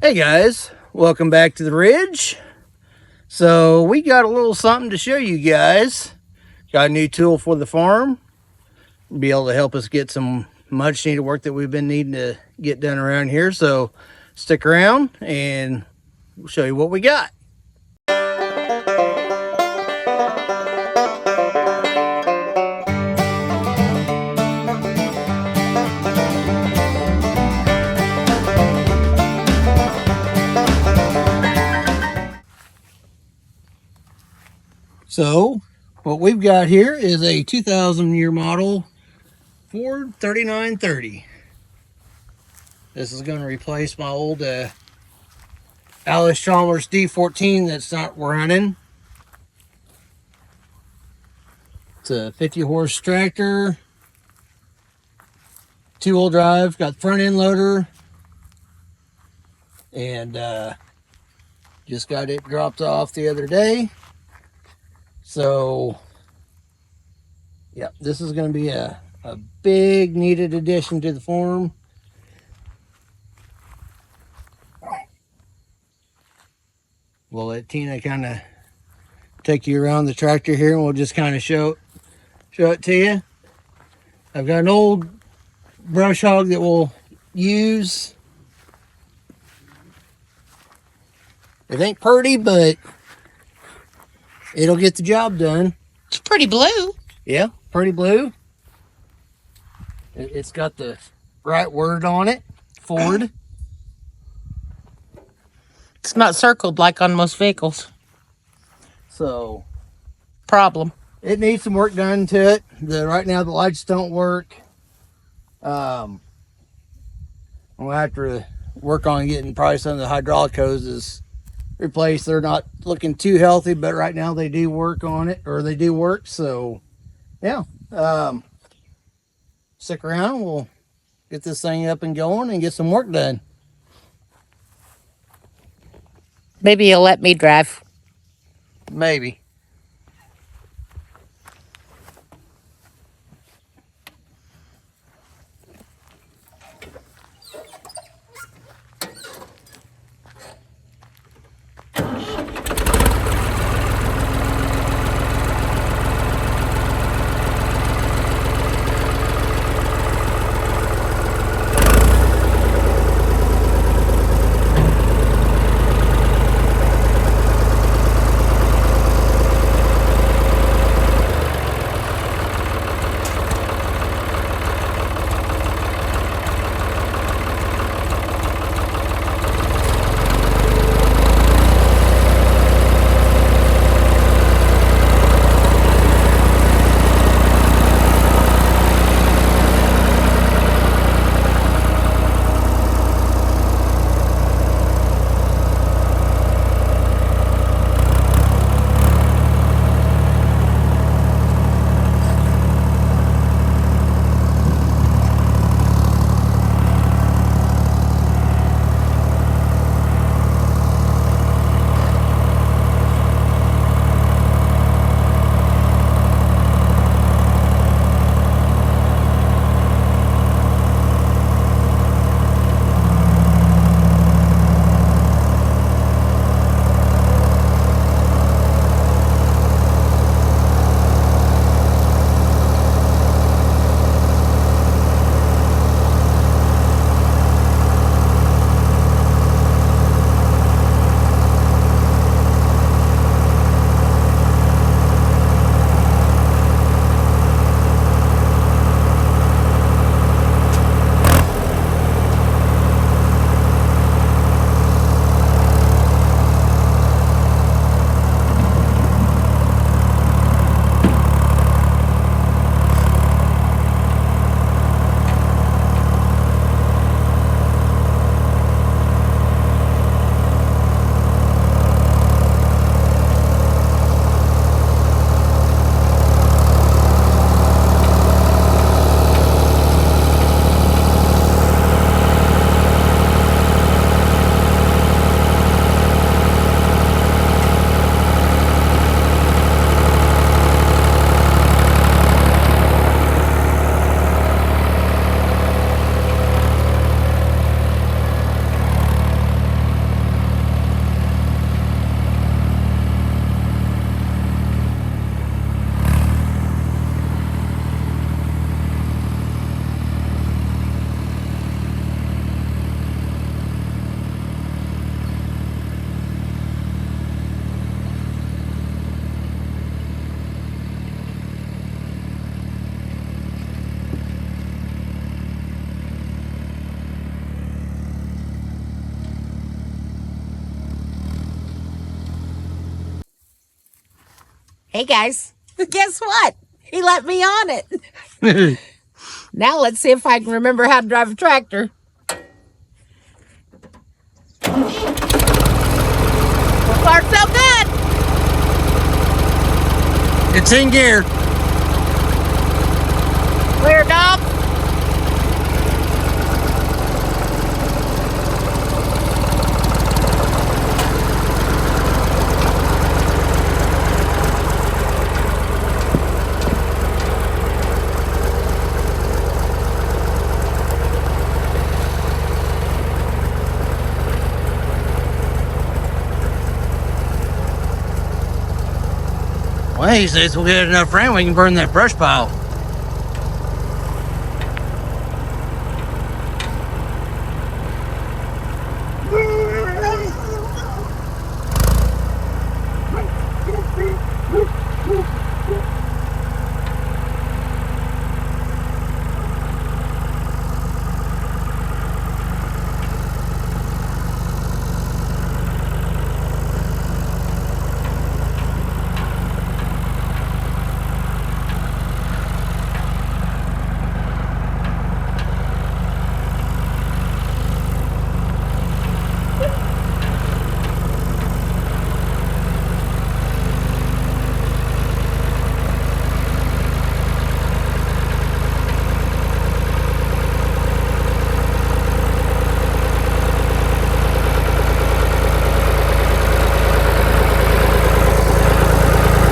Hey guys, welcome back to the ridge. So we got a little something to show you guys. Got a new tool for the farm. Be able to help us get some much needed work that we've been needing to get done around here. So stick around and we'll show you what we got. So what we've got here is a 2000 year model Ford 3930. This is going to replace my old Alice Chalmers D14 that's not running. It's a 50 horse tractor, 2-wheel drive, got front end loader, and just got it dropped off the other day. So yeah, this is going to be a big needed addition to the farm. We'll let Tina kind of take you around the tractor here, and we'll just kind of show it to you. I've got an old brush hog that we'll use. It ain't pretty, but it'll get the job done. It's pretty blue. Yeah, pretty blue. It's got the right word on it, Ford. It's not circled like on most vehicles. So Problem. it needs some work done to it. Right now the lights don't work. We'll have to work on getting probably some of the hydraulic hoses replaced. They're not looking too healthy, but right now they do work on it, or they do work. So yeah, stick around. We'll get this thing up and going and get some work done. Maybe you'll let me drive. Maybe. Hey guys, guess what? He let me on it. Now let's see if I can remember how to drive a tractor. So far, so good. It's in gear. Clear, dog. Well, he says we'll get enough rain we can burn that brush pile.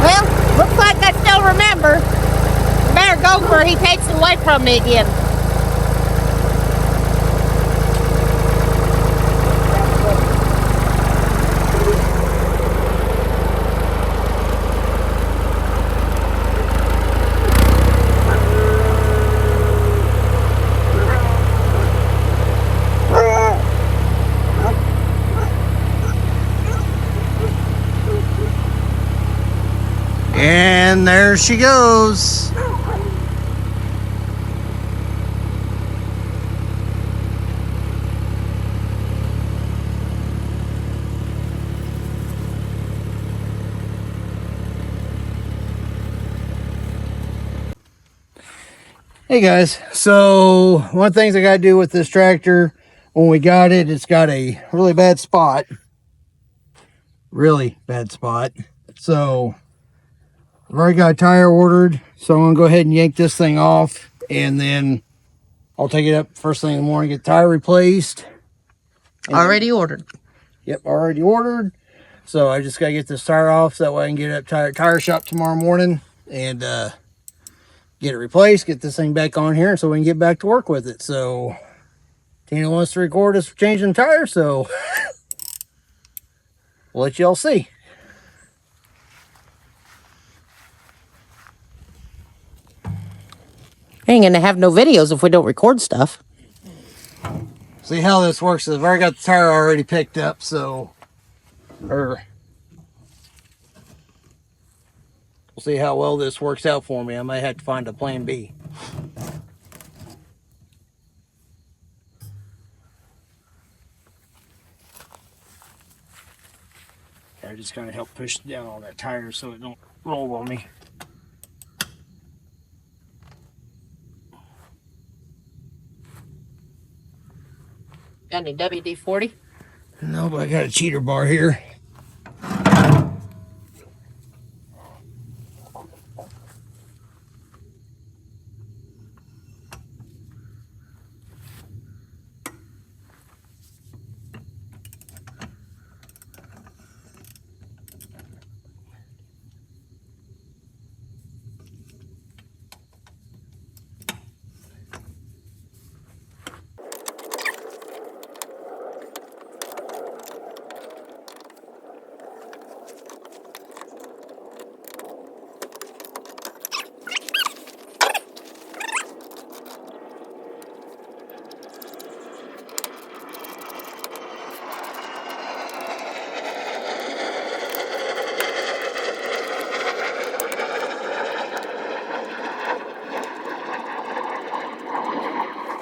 Well, looks like I still remember. Better go before he takes it away from me again. And there she goes. Hey guys, so one of the things I got to do with this tractor when we got it, it's got a really bad spot. Really bad spot. So I've already got a tire ordered, so I'm gonna go ahead and yank this thing off, and then I'll take it up first thing in the morning, get the tire replaced. Already ordered. Yep, already ordered. So I just gotta get this tire off so that way I can get it up tire shop tomorrow morning and get it replaced, get this thing back on here so we can get back to work with it. So Tina wants to record us changing the tire, so we'll let y'all see. Ain't gonna have no videos if we don't record stuff. See how this works. I've already got the tire already picked up, so we'll see how well this works out for me. I might have to find a plan B. I just kind of help push down on that tire so it don't roll on me. Got any WD-40? No, but I got a cheater bar here.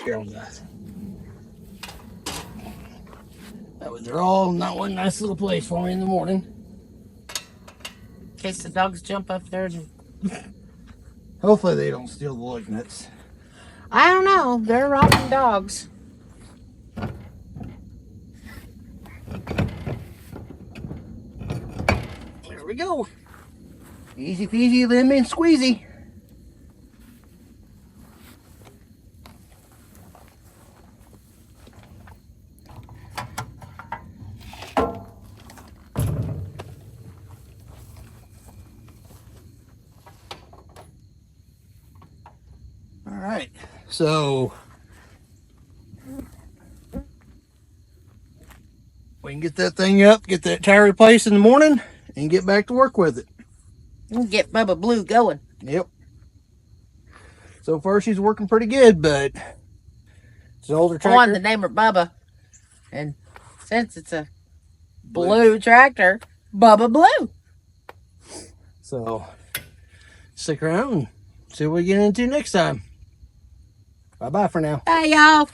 Here on that. That way they're all not one nice little place for me in the morning. case the dogs jump up there. Hopefully they don't steal the lug nuts. I don't know. They're rotten dogs. There we go. Easy peasy, lemon squeezy. All right, so we can get that thing up, get that tire replaced in the morning, and get back to work with it. We'll get Bubba Blue going. Yep. So far, she's working pretty good, but it's an older I tractor. wanted to name her Bubba, and since it's a blue tractor, Bubba Blue. So stick around and see what we get into next time. Bye-bye for now. Bye, y'all.